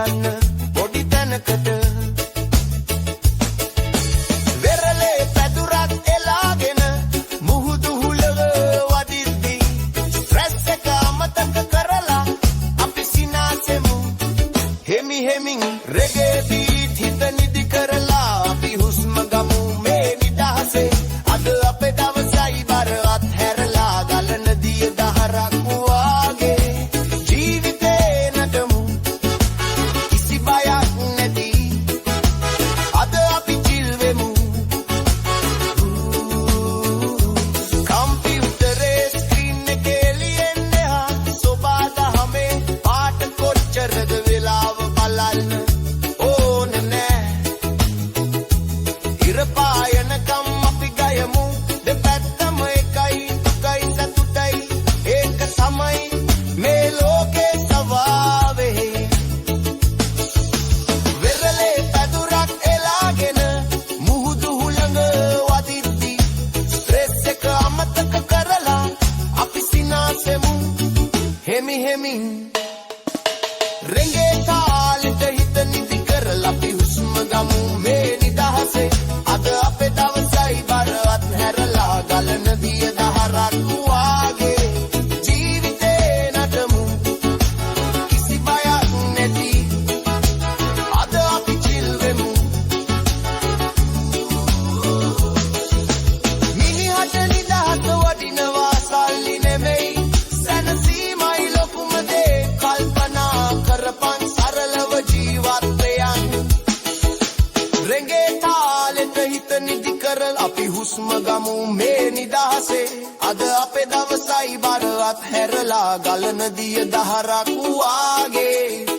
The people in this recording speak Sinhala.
යන්න පොඩි තැනකට වෙරළේ පැදුරක් එලාගෙන මුහුදු හුලව වදිද්දී ස්ට්‍රෙස් එක අමතක කරලා අපි සිනාසෙමු හෙමි හෙමින් රෙගේ බීට් හිත නිදි කරලා අපි හුස්ම ගමු මේ නිදහසේ අද අපේ දවසයි බර අත්හැරලා ගලන දිය දහරක් වාගේ ජීවිතේ නටමු කිසි බයක් නැති අද අපි චිල් වෙමු කම්පියුටරේ ස්ක්‍රීන් එකේ එළියෙන්නේ හා සෝබා දහමේ පාට කොච්චරද වෙලාව බලන්න ඕන නෑ ඉර පායනකම් අපි ගයමු දෙපැත්තම එකයි දුකයි සතුටයි ඒක තමයි මේ ලෝකේ සවාවේ වෙරළේ පැදුරක් එලාගෙන මුහුදු හුළඟ වදිද්දී ස්ට්‍රෙස් එක අමතක කරලා අපි සිනාසෙමු හෙමි හෙමින් රෙගේ තාලෙට හිත නිදි කරලා අපි හුස්ම ගමු මේ නිදහසේ අද අපේ දවසයි බර අත්හැරලා ගලන දිය දහරක් වාගේ ජීවිතේ නටමු කිසි බයක් නැති අද අපි චිල් වෙමු මිනිහට නිදහස වටිනවා සල්ලි නෙමෙයි සැනසීමයි ලොකුම දේ කල්පනා කරපන් සරලව ජීවත් වෙයන් රෙගේ තාලෙට හිත නිදි කරලා අපි හුස්ම ගමු මේ නිදහසේ අද අපේ දවසයි බර අත්හැරලා ගලන දිය දහරක් වාගේ